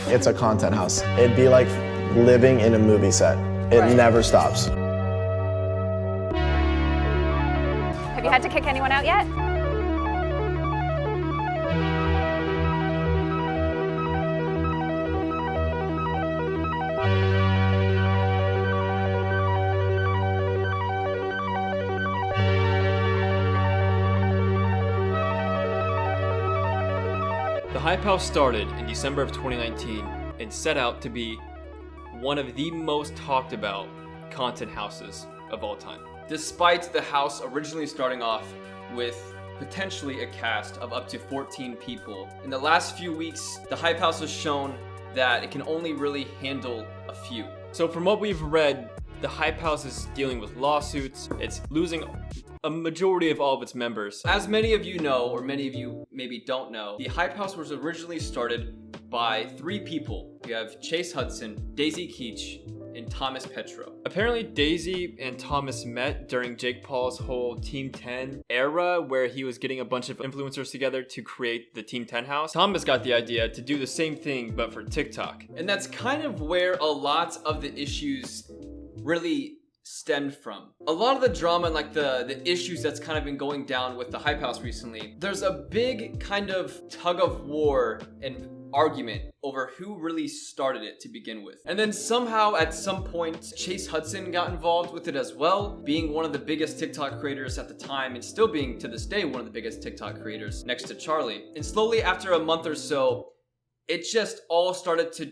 it's a content house. It'd be like living in a movie set. It never stops. Have you had to kick anyone out yet? The Hype House started in December of 2019 and set out to be one of the most talked about content houses of all time. Despite the house originally starting off with potentially a cast of up to 14 people, in the last few weeks, the Hype House has shown that it can only really handle a few. So from what we've read, the Hype House is dealing with lawsuits. It's losing a majority of all of its members. As many of you know, or many of you maybe don't know, the Hype House was originally started by 3 people. We have Chase Hudson, Daisy Keech, and Thomas Petrou. Apparently Daisy and Thomas met during Jake Paul's whole Team 10 era, where he was getting a bunch of influencers together to create the Team 10 house. Thomas got the idea to do the same thing but for TikTok. And that's kind of where a lot of the issues really stemmed from. A lot of the drama and like the issues that's kind of been going down with the Hype House recently, there's a big kind of tug of war and argument over who really started it to begin with. And then somehow at some point, Chase Hudson got involved with it as well, being one of the biggest TikTok creators at the time and still being to this day one of the biggest TikTok creators next to Charlie. And slowly after a month or so, it just all started to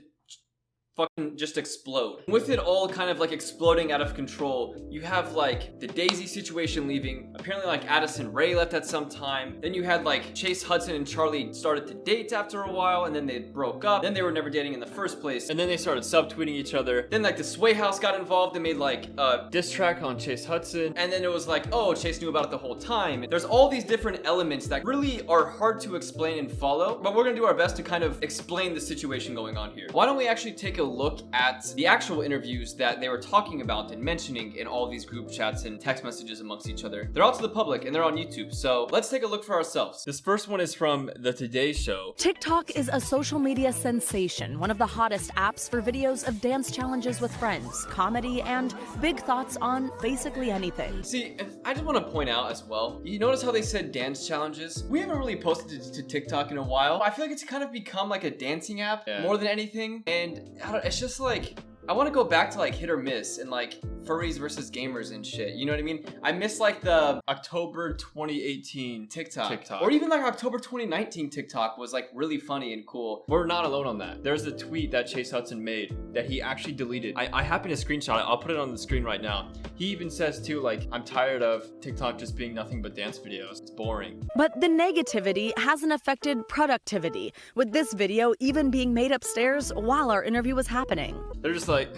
fucking just explode. With it all kind of like exploding out of control, you have like the Daisy situation leaving. Apparently like Addison Rae left at some time. Then you had like Chase Hudson and Charlie started to date after a while, and then they broke up. Then they were never dating in the first place. And then they started subtweeting each other. Then like the Sway House got involved and made like a diss track on Chase Hudson. And then it was like, oh, Chase knew about it the whole time. There's all these different elements that really are hard to explain and follow, but we're gonna do our best to kind of explain the situation going on here. Why don't we actually take a look at the actual interviews that they were talking about and mentioning in all these group chats and text messages amongst each other. They're out to the public and they're on YouTube, so let's take a look for ourselves. This first one is from The Today Show. TikTok is a social media sensation, one of the hottest apps for videos of dance challenges with friends, comedy, and big thoughts on basically anything. See, I just want to point out as well, you notice how they said dance challenges? We haven't really posted it to TikTok in a while. I feel like it's kind of become like a dancing app more than anything, and it's just like, I want to go back to like hit or miss and like furries versus gamers and shit. You know what I mean? I miss like the October 2018 TikTok. Or even like October 2019 TikTok was like really funny and cool. We're not alone on that. There's a tweet that Chase Hudson made that he actually deleted. I happen to screenshot it. I'll put it on the screen right now. He even says too, like, I'm tired of TikTok just being nothing but dance videos. It's boring. But the negativity hasn't affected productivity, with this video even being made upstairs while our interview was happening. They're just like,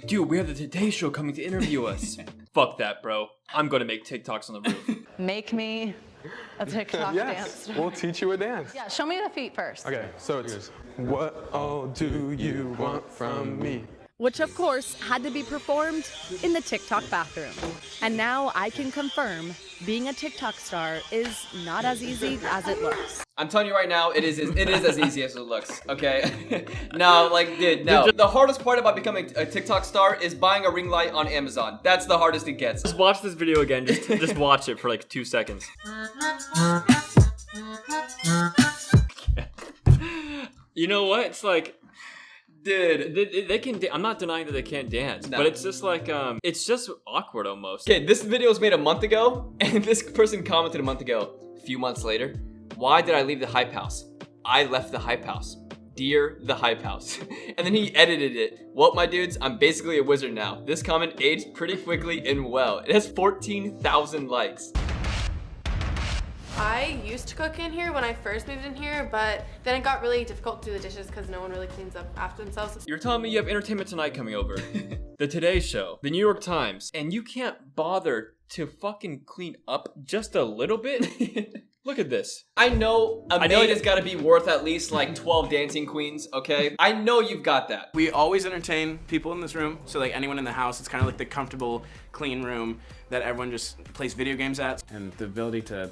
dude, we have the Today Show coming to interview us. Fuck that, bro. I'm gonna make TikToks on the roof. Make me a TikTok dance. We'll teach you a dance. Yeah, show me the feet first. Okay, so it's, what all do you want from me? Which of course had to be performed in the TikTok bathroom. And now I can confirm being a TikTok star is not as easy as it looks. I'm telling you right now, it is as easy as it looks, okay? No, like, dude, no. The hardest part about becoming a TikTok star is buying a ring light on Amazon. That's the hardest it gets. Just watch this video again. Just watch it for like 2 seconds. You know what? It's like, dude, they can. I'm not denying that they can't dance, but it's just like it's just awkward almost. Okay, this video was made a month ago, and this person commented a month ago. A few months later, why did I leave the Hype House? I left the Hype House. Dear the Hype House. And then he edited it. Well, my dudes, I'm basically a wizard now. This comment aged pretty quickly and well. It has 14,000 likes. I used to cook in here when I first moved in here, but then it got really difficult to do the dishes because no one really cleans up after themselves. You're telling me you have Entertainment Tonight coming over, The Today Show, The New York Times, and you can't bother to fucking clean up just a little bit? Look at this. I know a maid has got to be worth at least like 12 Dancing Queens, okay? I know you've got that. We always entertain people in this room, so like anyone in the house, it's kind of like the comfortable, clean room that everyone just plays video games at. And the ability to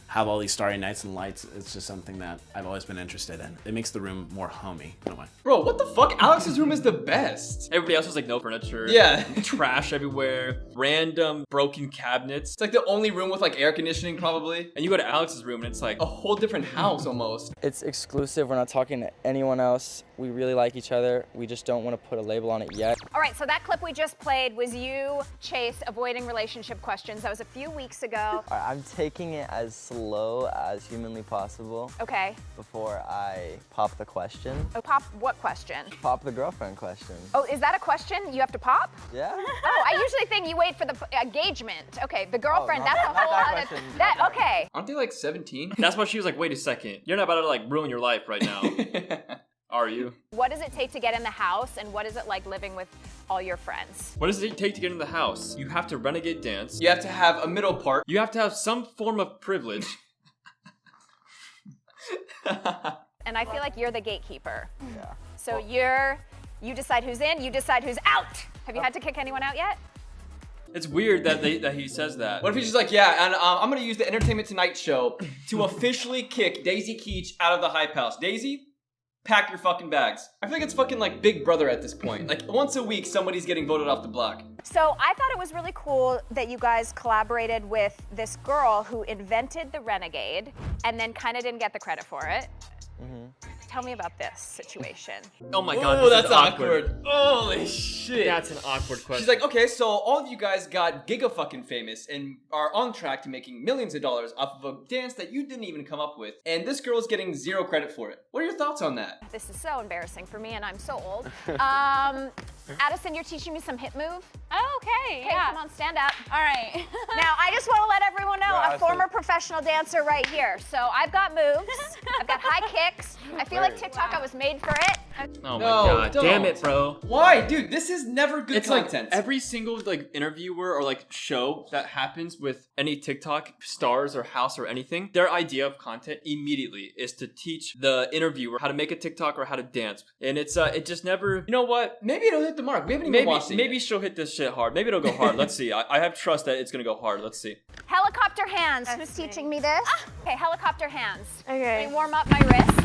have all these starry nights and lights. It's just something that I've always been interested in. It makes the room more homey in a way. Bro, what the fuck? Alex's room is the best. Everybody else was like no furniture. Yeah. Trash everywhere. Random broken cabinets. It's like the only room with like air conditioning probably. And you go to Alex's room and it's like a whole different house almost. It's exclusive. We're not talking to anyone else. We really like each other. We just don't want to put a label on it yet. All right, so that clip we just played was you, Chase, avoiding relationship questions. That was a few weeks ago. I'm taking it as slow as humanly possible. Okay. Before I pop the question. Oh, pop what question? Pop the girlfriend question. Oh, is that a question you have to pop? Yeah. Oh, I usually think you wait for the engagement. Okay, the girlfriend, that's a not whole that other... question, That, not that okay. Aren't they like 17? That's why she was like, wait a second. You're not about to like ruin your life right now. Are you? What does it take to get in the house, and what is it like living with all your friends? What does it take to get in the house? You have to renegade dance. You have to have a middle part. You have to have some form of privilege. And I feel like you're the gatekeeper. Yeah. So you decide who's in, you decide who's out. Have you had to kick anyone out yet? It's weird that he says that. What if he's just like, yeah, and I'm gonna use the Entertainment Tonight show to officially kick Daisy Keech out of the hype house. Daisy, pack your fucking bags. I feel like it's fucking like Big Brother at this point. Like once a week, somebody's getting voted off the block. So I thought it was really cool that you guys collaborated with this girl who invented the Renegade and then kind of didn't get the credit for it. Tell me about this situation. Oh my god, that's awkward. Holy shit. That's an awkward question. She's like, okay, so all of you guys got giga-fucking famous and are on track to making millions of dollars off of a dance that you didn't even come up with. And this girl is getting zero credit for it. What are your thoughts on that? This is so embarrassing for me, and I'm so old. Addison, you're teaching me some hip move. Oh, okay, Okay, yeah. come on, stand up. All right. Now, I just want to let everyone know, Yeah, a former professional dancer right here. So I've got moves, I've got high kicks. I feel like TikTok, I was made for it. Oh my god, damn it, bro. Why? Dude, this is never good content. Like every single like interviewer or like show that happens with any TikTok stars or house or anything, their idea of content immediately is to teach the interviewer how to make a TikTok or how to dance. And it's it just never, you know what? Maybe it'll hit the mark. We haven't even watched it. Maybe she'll hit this shit hard. Maybe it'll go hard. Let's see. I have trust that it's gonna go hard. Let's see. Helicopter hands. Who's teaching me this? Okay, helicopter hands. Okay. Let me warm up my wrist.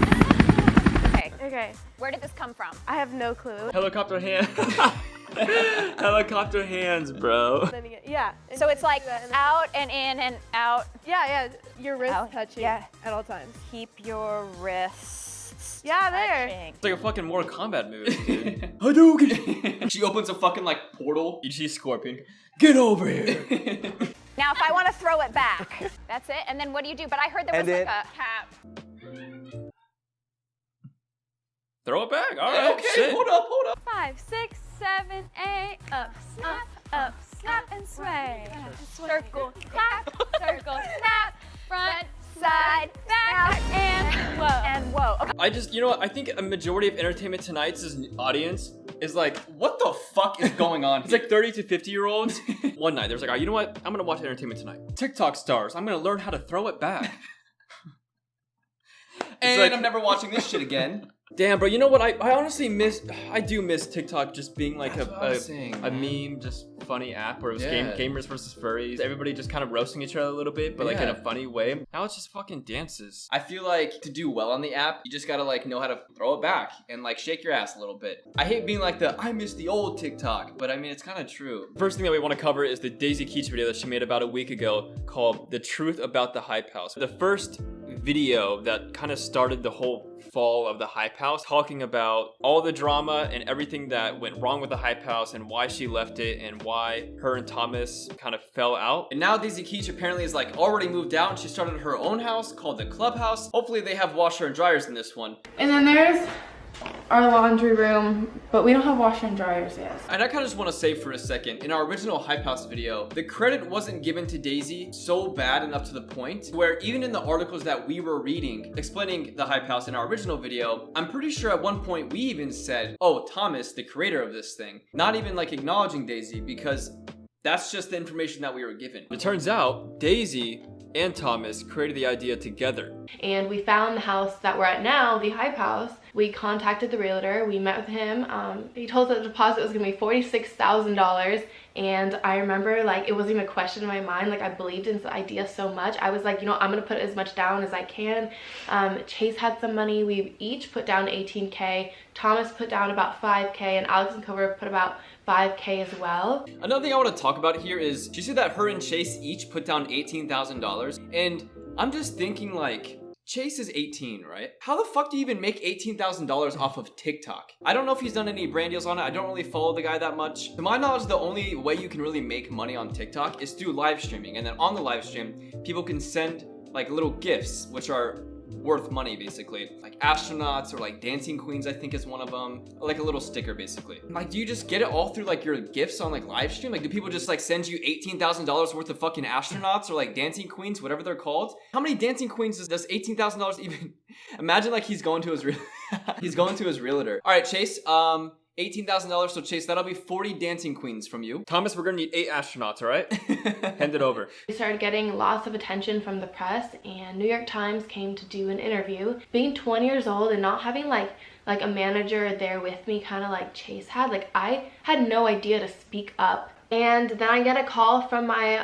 Okay. Okay. Where did this come from? I have no clue. Helicopter hands. Helicopter hands, bro. Yeah. So it's like out and in and out. Yeah, your wrist Out. touching Yeah. at all times. Keep your wrists. Yeah, there. touching. It's like a fucking Mortal Kombat move, dude. Hadouken! She opens a fucking like portal. You see Scorpion. Get over here! Now, if I want to throw it back, that's it. And then what do you do? But I heard there was And like a tap. Throw it back. All right. Okay. Shit. Hold up. 5, 6, 7, 8. Up, snap, and sway. Circle, clap, circle, snap. Front, side, back, and whoa. And whoa. Okay. I just, you know what? I think a majority of Entertainment Tonight's audience is like, what the fuck is going on? It's like 30 to 50-year-olds. One night, there's like, all right, you know what? I'm gonna watch Entertainment Tonight. TikTok stars. I'm gonna learn how to throw it back. And like, I'm never watching this shit again. Damn, bro, you know what? I honestly miss TikTok just being like a meme, just funny app where it was gamers versus furries. Everybody just kind of roasting each other a little bit, but like in a funny way. Now it's just fucking dances. I feel like to do well on the app, you just gotta like know how to throw it back and like shake your ass a little bit. I hate being like I miss the old TikTok, but I mean, it's kind of true. First thing that we want to cover is the Daisy Keech video that she made about a week ago called The Truth About the Hype House. The first video that kind of started the whole fall of the hype house, talking about all the drama and everything that went wrong with the hype house and why she left it and why her and Thomas kind of fell out. And now Daisy Keech apparently is like already moved out and she started her own house called the Clubhouse. Hopefully they have washer and dryers in this one. And then there's our laundry room, but we don't have washer and dryers yet. And I kind of just want to say for a second, in our original Hype House video, the credit wasn't given to Daisy so bad enough to the point where even in the articles that we were reading explaining the Hype House in our original video, I'm pretty sure at one point we even said, oh, Thomas, the creator of this thing, not even like acknowledging Daisy because that's just the information that we were given. It turns out Daisy and Thomas created the idea together. And we found the house that we're at now, the Hype House. We contacted the realtor, we met with him. He told us that the deposit was gonna be $46,000 And I remember like it wasn't even a question in my mind. Like I believed in the idea so much. I was like, you know, I'm gonna put as much down as I can. Chase had some money. We each put down 18K. Thomas put down about 5K, and Alex and Kouvr put about 5K as well. Another thing I want to talk about here is, you see that her and Chase each put down $18,000? And I'm just thinking like, Chase is 18, right? How the fuck do you even make $18,000 off of TikTok? I don't know if he's done any brand deals on it. I don't really follow the guy that much. To my knowledge, the only way you can really make money on TikTok is through live streaming. And then on the live stream, people can send like little gifts, which are worth money basically, like astronauts or like dancing queens, I think is one of them, or like a little sticker basically. Like, do you just get it all through like your gifts on like live stream? Like, do people just like send you $18,000 worth of fucking astronauts or like dancing queens, whatever they're called? How many dancing queens does $18,000 even? Imagine like he's going to his he's going to his realtor. All right, Chase, $18,000, so Chase, that'll be 40 dancing queens from you. Thomas, we're gonna need 8 astronauts, all right? Hand it over. We started getting lots of attention from the press, and New York Times came to do an interview. Being 20 years old and not having like a manager there with me, kind of like Chase had, like I had no idea to speak up. And then I get a call from my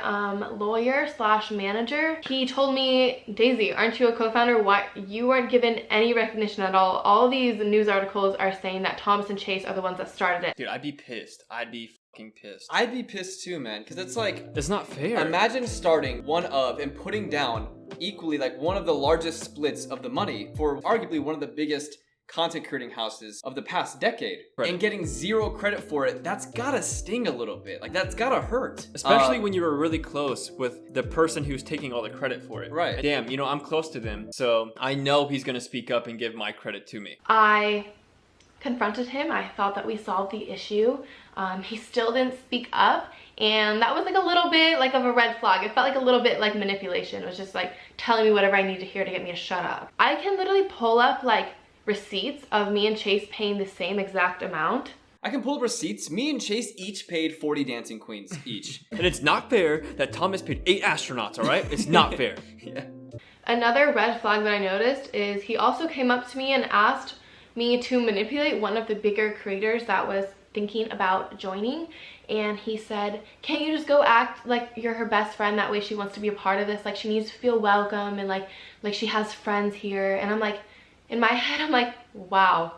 lawyer slash manager. He told me, Daisy, aren't you a co-founder? Why you weren't given any recognition at all? All these news articles are saying that Thomas and Chase are the ones that started it. Dude, I'd be pissed. I'd be fucking pissed. I'd be pissed too, man, because it's like, it's not fair. Imagine starting one of and putting down equally like one of the largest splits of the money for arguably one of the biggest content creating houses of the past decade, right, and getting zero credit for it. That's gotta sting a little bit. Like, that's gotta hurt, especially when you were really close with the person who's taking all the credit for it. Right. Damn, you know, I'm close to them, so I know he's gonna speak up and give my credit to me. I confronted him. I thought that we solved the issue. He still didn't speak up, and that was like a little bit like of a red flag. It felt like a little bit like manipulation. It was just like telling me whatever I need to hear to get me to shut up. I can literally pull up like receipts of me and Chase paying the same exact amount. I can pull up receipts. Me and Chase each paid 40 dancing queens each. And it's not fair that Thomas paid 8 astronauts, all right? It's not fair. Yeah. Another red flag that I noticed is he also came up to me and asked me to manipulate one of the bigger creators that was thinking about joining. And he said, can't you just go act like you're her best friend? That way she wants to be a part of this. Like, she needs to feel welcome and like she has friends here. And I'm like, in my head, I'm like, wow,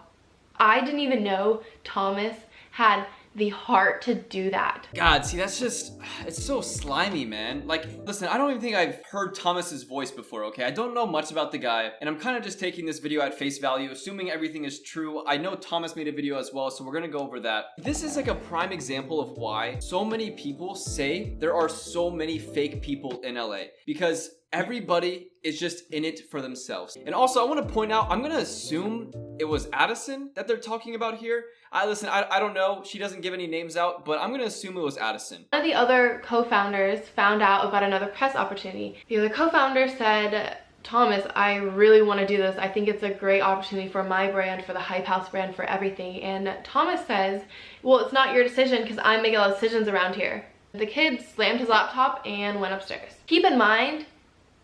I didn't even know Thomas had the heart to do that. God, see, that's just, it's so slimy, man. Like, listen, I don't even think I've heard Thomas's voice before, okay? I don't know much about the guy, and I'm kind of just taking this video at face value, assuming everything is true. I know Thomas made a video as well, so we're gonna go over that. This is like a prime example of why so many people say there are so many fake people in LA, because everybody is just in it for themselves. And also, I want to point out, I'm gonna assume it was Addison that they're talking about here. Listen, I don't know. She doesn't give any names out, but I'm gonna assume it was Addison. One of the other co-founders found out about another press opportunity. The other co-founder said, Thomas, I really want to do this. I think it's a great opportunity for my brand, for the Hype House brand, for everything. And Thomas says, well, it's not your decision because I make a lot of decisions around here. The kid slammed his laptop and went upstairs. Keep in mind,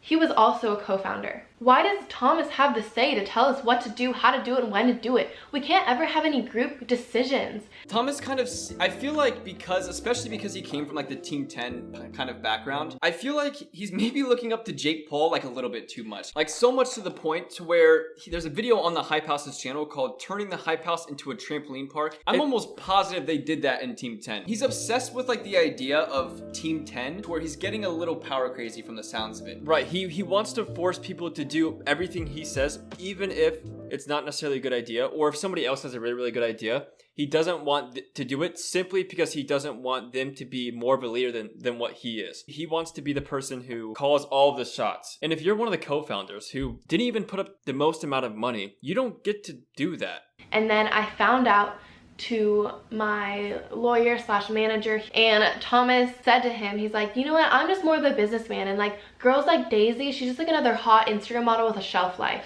he was also a co-founder. Why does Thomas have the say to tell us what to do, how to do it, and when to do it? We can't ever have any group decisions. Thomas kind of, I feel like especially because he came from like the Team 10 kind of background, I feel like he's maybe looking up to Jake Paul like a little bit too much. Like, so much to the point to where there's a video on the Hype House's channel called Turning the Hype House into a Trampoline Park. I'm almost positive they did that in Team 10. He's obsessed with like the idea of Team 10 to where he's getting a little power crazy from the sounds of it. Right, he wants to force people to do everything he says, even if it's not necessarily a good idea, or if somebody else has a really, really good idea. He doesn't want to do it simply because he doesn't want them to be more of a leader than what he is. He wants to be the person who calls all of the shots. And if you're one of the co-founders who didn't even put up the most amount of money, you don't get to do that. And then I found out to my lawyer slash manager, and Thomas said to him, he's like, you know what, I'm just more of a businessman, and like girls like Daisy, she's just like another hot Instagram model with a shelf life.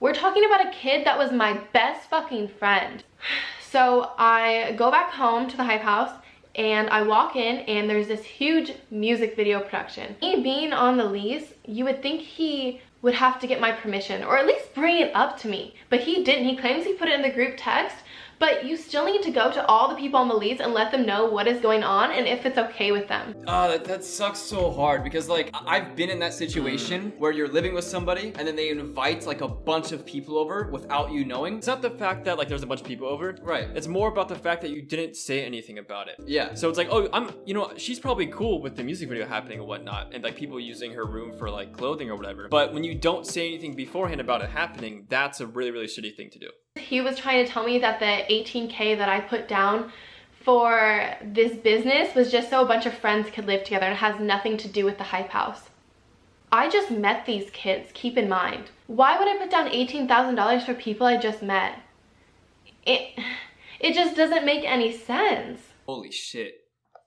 We're talking about a kid that was my best fucking friend. So I go back home to the Hype House and I walk in and there's this huge music video production. Me being on the lease, you would think he would have to get my permission or at least bring it up to me, but he didn't. He claims he put it in the group text, but you still need to go to all the people on the leads and let them know what is going on and if it's okay with them. That sucks so hard because like I've been in that situation where you're living with somebody and then they invite like a bunch of people over without you knowing. It's not the fact that like there's a bunch of people over. Right. It's more about the fact that you didn't say anything about it. Yeah. So it's like, oh, she's probably cool with the music video happening and whatnot and like people using her room for like clothing or whatever. But when you don't say anything beforehand about it happening, that's a really, really shitty thing to do. He was trying to tell me that the $18K that I put down for this business was just so a bunch of friends could live together and it has nothing to do with the hype house. I just met these kids, keep in mind. Why would I put down $18,000 for people I just met? It just doesn't make any sense. Holy shit.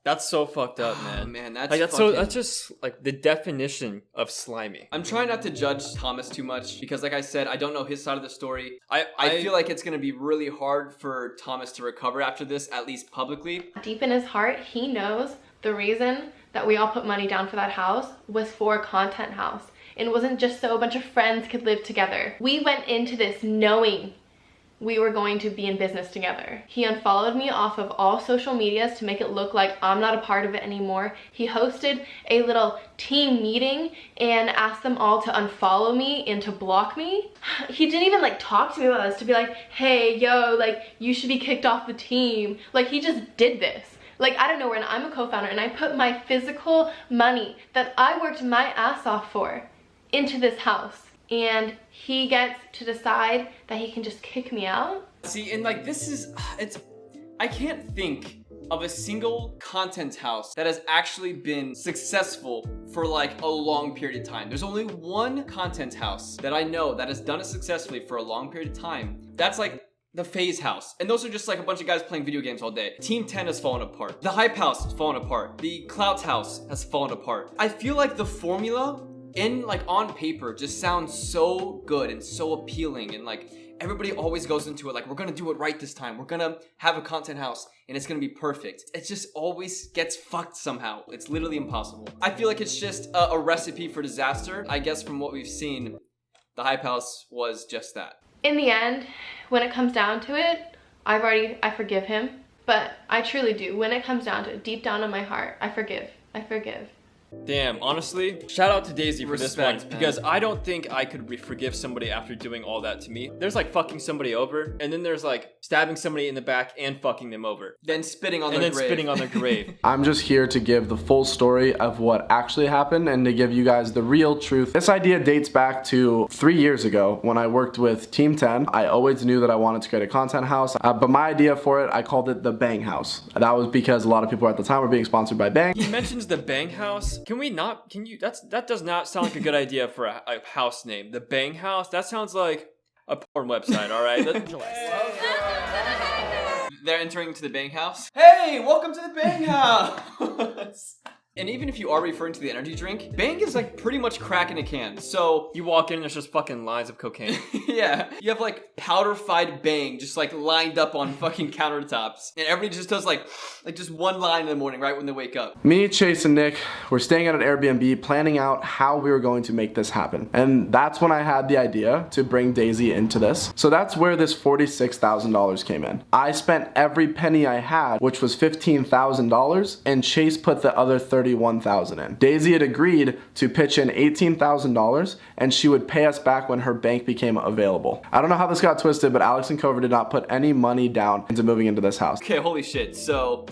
That's so fucked up, man. Oh, man, that's like fucking... that's just like the definition of slimy. I'm trying not to judge Thomas too much because like I said, I don't know his side of the story. I feel like it's gonna be really hard for Thomas to recover after this, at least publicly. Deep in his heart, he knows the reason that we all put money down for that house was for a content house. It wasn't just so a bunch of friends could live together. We went into this knowing we were going to be in business together. He unfollowed me off of all social medias to make it look like I'm not a part of it anymore. He hosted a little team meeting and asked them all to unfollow me and to block me. He didn't even like talk to me about this to be like, hey, yo, like you should be kicked off the team. Like he just did this. Like I don't know, and I'm a co-founder and I put my physical money that I worked my ass off for into this house. And he gets to decide that he can just kick me out. See, and like I can't think of a single content house that has actually been successful for like a long period of time. There's only one content house that I know that has done it successfully for a long period of time. That's like the FaZe house. And those are just like a bunch of guys playing video games all day. Team 10 has fallen apart. The Hype house has fallen apart. The Clout house has fallen apart. I feel like the formula on paper just sounds so good and so appealing, and like everybody always goes into it like we're gonna do it right this time, we're gonna have a content house and it's gonna be perfect. It just always gets fucked somehow. It's literally impossible. I feel like it's just a recipe for disaster. I guess from what we've seen, the Hype house was just that. In the end, when it comes down to it, I forgive him, but I truly do. When it comes down to it, deep down in my heart, I forgive. Damn, honestly, shout out to Daisy for this one, man. because I don't think I could forgive somebody after doing all that to me. There's like fucking somebody over, and then there's like stabbing somebody in the back and fucking them over. Then spitting on their grave. I'm just here to give the full story of what actually happened and to give you guys the real truth. This idea dates back to 3 years ago when I worked with Team 10. I always knew that I wanted to create a content house, but my idea for it, I called it the Bang House. That was because a lot of people at the time were being sponsored by Bang. He mentions the Bang House. That does not sound like a good idea for a house name. The Bang House? That sounds like a porn website, alright? They're entering into the Bang House. Hey, welcome to the Bang House! And even if you are referring to the energy drink, Bang is like pretty much crack in a can. So you walk in and there's just fucking lines of cocaine. Yeah, you have like powder-fied Bang just like lined up on fucking countertops. And everybody just does like just one line in the morning right when they wake up. Me, Chase, and Nick were staying at an Airbnb planning out how we were going to make this happen. And that's when I had the idea to bring Daisy into this. So that's where this $46,000 came in. I spent every penny I had, which was $15,000, and Chase put the other $31,000 in. Daisy had agreed to pitch in $18,000 and she would pay us back when her bank became available. I don't know how this got twisted, but Alex and Kouvr did not put any money down into moving into this house. Okay, holy shit. So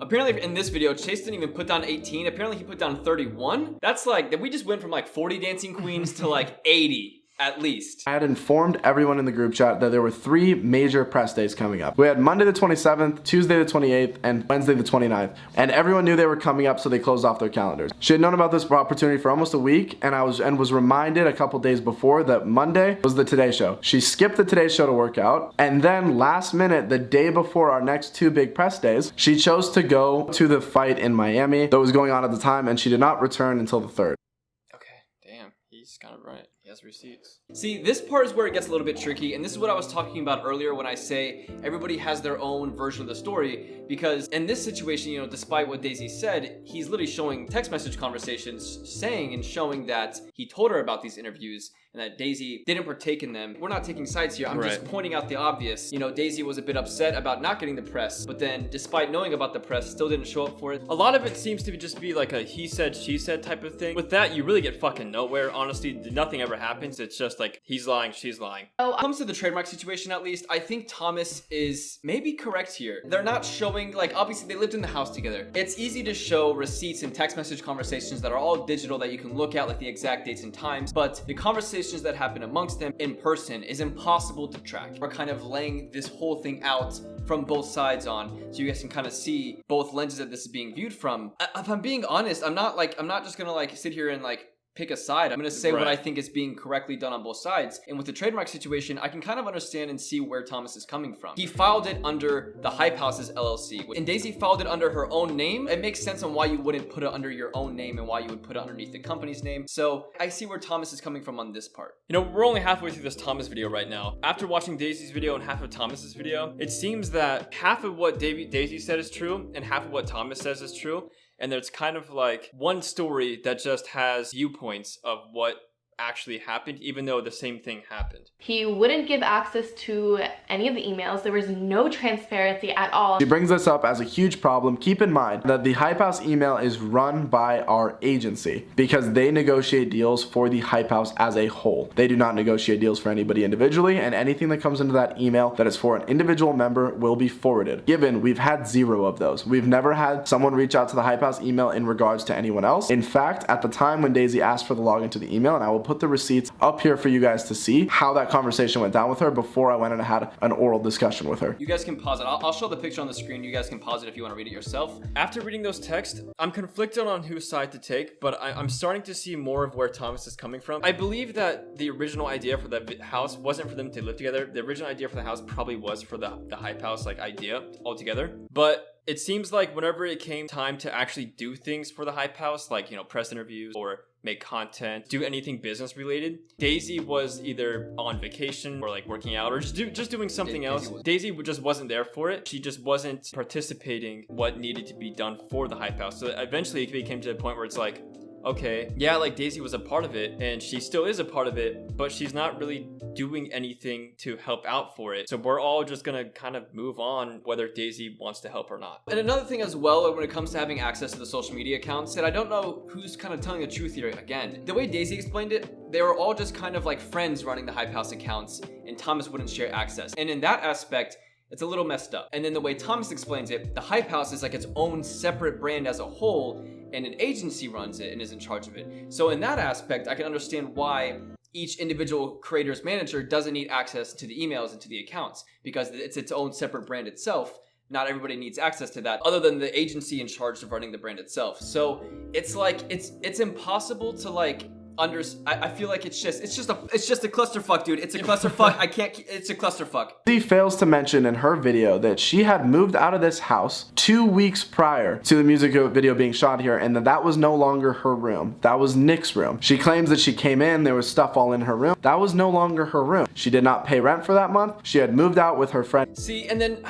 apparently in this video, Chase didn't even put down 18. Apparently he put down 31. That's like, we just went from like 40 dancing queens to like 80. At least. I had informed everyone in the group chat that there were 3 major press days coming up. We had Monday the 27th, Tuesday the 28th, and Wednesday the 29th. And everyone knew they were coming up, so they closed off their calendars. She had known about this opportunity for almost a week, and was reminded a couple days before that Monday was the Today Show. She skipped the Today Show to work out, and then last minute, the day before our next 2 big press days, she chose to go to the fight in Miami that was going on at the time, and she did not return until the 3rd. Okay, damn, he's kind of right. He has receipts. See, this part is where it gets a little bit tricky, and this is what I was talking about earlier when I say everybody has their own version of the story, because in this situation, you know, despite what Daisy said, he's literally showing text message conversations saying and showing that he told her about these interviews, and and that Daisy didn't partake in them. We're not taking sides here. I'm just pointing out the obvious. You know, Daisy was a bit upset about not getting the press, but then despite knowing about the press, still didn't show up for it. A lot of it seems to just be like a he said, she said type of thing. With that, you really get fucking nowhere. Honestly, nothing ever happens. It's just like, he's lying, she's lying. When it comes to the trademark situation, at least, I think Thomas is maybe correct here. They're not showing, like, obviously they lived in the house together. It's easy to show receipts and text message conversations that are all digital that you can look at, like the exact dates and times, but the conversations that happen amongst them in person is impossible to track. We're kind of laying this whole thing out from both sides on, so you guys can kind of see both lenses that this is being viewed from. If I'm being honest, I'm not just gonna like sit here and like pick a side. I'm going to say what I think is being correctly done on both sides. And with the trademark situation, I can kind of understand and see where Thomas is coming from. He filed it under the Hype House's LLC, and Daisy filed it under her own name. It makes sense on why you wouldn't put it under your own name and why you would put it underneath the company's name. So I see where Thomas is coming from on this part. You know, we're only halfway through this Thomas video right now. After watching Daisy's video and half of Thomas's video, it seems that half of what Daisy said is true and half of what Thomas says is true. And there's kind of like one story that just has viewpoints of what actually happened, even though the same thing happened. He wouldn't give access to any of the emails. There was no transparency at all. She brings this up as a huge problem. Keep in mind that the Hype House email is run by our agency because they negotiate deals for the Hype House as a whole. They do not negotiate deals for anybody individually, and anything that comes into that email that is for an individual member will be forwarded. Given we've had 0 of those. We've never had someone reach out to the Hype House email in regards to anyone else. In fact, at the time when Daisy asked for the login to the email, and I will put the receipts up here for you guys to see how that conversation went down with her before I went and had an oral discussion with her. You guys can pause it. I'll show the picture on the screen. You guys can pause it if you want to read it yourself. After reading those texts, I'm conflicted on whose side to take, but I'm starting to see more of where Thomas is coming from. I believe that the original idea for the house wasn't for them to live together. The original idea for the house probably was for the Hype House like idea altogether. But it seems like whenever it came time to actually do things for the Hype House, like, you know, press interviews or make content, do anything business related, Daisy was either on vacation or like working out or just doing something else. Daisy just wasn't there for it. She just wasn't participating what needed to be done for the Hype House. So eventually it came to the point where it's like, okay, yeah, like Daisy was a part of it and she still is a part of it, but she's not really doing anything to help out for it. So we're all just gonna kind of move on whether Daisy wants to help or not. And another thing as well, when it comes to having access to the social media accounts, that I don't know who's kind of telling the truth here again. The way Daisy explained it, they were all just kind of like friends running the Hype House accounts and Thomas wouldn't share access. And in that aspect, it's a little messed up. And then the way Thomas explains it, the Hype House is like its own separate brand as a whole, and an agency runs it and is in charge of it. So in that aspect, I can understand why each individual creator's manager doesn't need access to the emails and to the accounts, because it's its own separate brand itself. Not everybody needs access to that other than the agency in charge of running the brand itself. So it's like, it's impossible to like, I feel like it's just a clusterfuck, dude. It's a clusterfuck. It's a clusterfuck. She fails to mention in her video that she had moved out of this house 2 weeks prior to the music video being shot here, and that was no longer her room. That was Nick's room. She claims that she came in, there was stuff all in her room. That was no longer her room. She did not pay rent for that month. She had moved out with her friend. See, and then,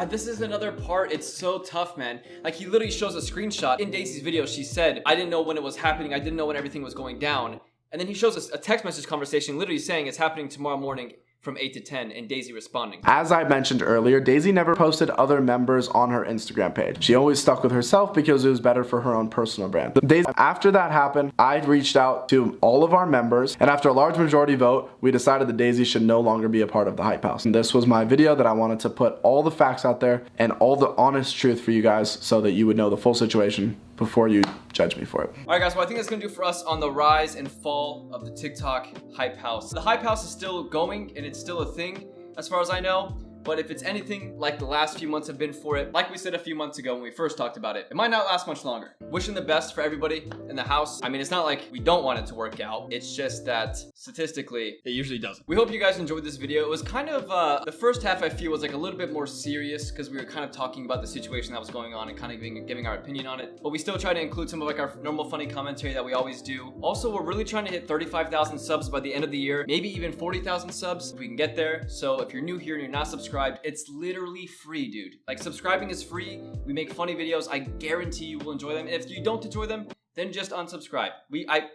this is another part. It's so tough, man. Like, he literally shows a screenshot. In Daisy's video, she said, I didn't know when it was happening. I didn't know when everything was going down. And then he shows us a text message conversation literally saying it's happening tomorrow morning from 8 to 10 and Daisy responding. As I mentioned earlier, Daisy never posted other members on her Instagram page. She always stuck with herself because it was better for her own personal brand. After that happened, I reached out to all of our members, and after a large majority vote, we decided that Daisy should no longer be a part of the Hype House. And this was my video that I wanted to put all the facts out there and all the honest truth for you guys so that you would know the full situation before you judge me for it. All right, guys, well, I think that's gonna do for us on the rise and fall of the TikTok Hype House. The Hype House is still going and it's still a thing as far as I know. But if it's anything like the last few months have been for it, like we said a few months ago when we first talked about it, it might not last much longer. Wishing the best for everybody in the house. I mean, it's not like we don't want it to work out. It's just that statistically, it usually doesn't. We hope you guys enjoyed this video. It was kind of, the first half I feel was like a little bit more serious because we were kind of talking about the situation that was going on and kind of giving our opinion on it. But we still try to include some of like our normal funny commentary that we always do. Also, we're really trying to hit 35,000 subs by the end of the year, maybe even 40,000 subs if we can get there. So if you're new here and you're not subscribed, it's literally free, dude. Like, subscribing is free. We make funny videos. I guarantee you will enjoy them. And if you don't enjoy them, then just unsubscribe.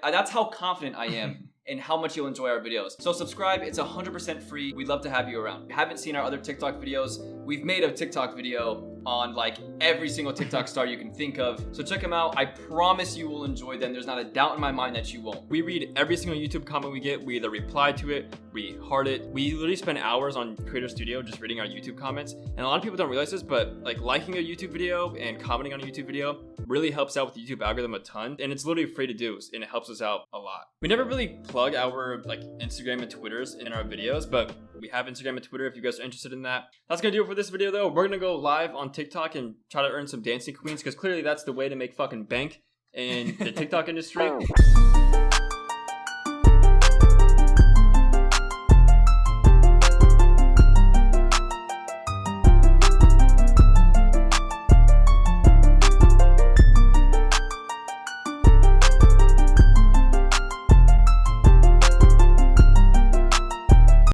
That's how confident I am and how much you'll enjoy our videos. So subscribe, it's 100% free. We'd love to have you around. If you haven't seen our other TikTok videos, we've made a TikTok video on like every single TikTok star you can think of. So check them out. I promise you will enjoy them. There's not a doubt in my mind that you won't. We read every single YouTube comment we get. We either reply to it, we heart it. We literally spend hours on Creator Studio just reading our YouTube comments. And a lot of people don't realize this, but like liking a YouTube video and commenting on a YouTube video really helps out with the YouTube algorithm a ton. And it's literally free to do, and it helps us out a lot. We never really plug our like Instagram and Twitters in our videos, but we have Instagram and Twitter if you guys are interested in that. That's gonna do it for this video though. We're gonna go live on TikTok and try to earn some dancing queens, because clearly that's the way to make fucking bank in the TikTok industry.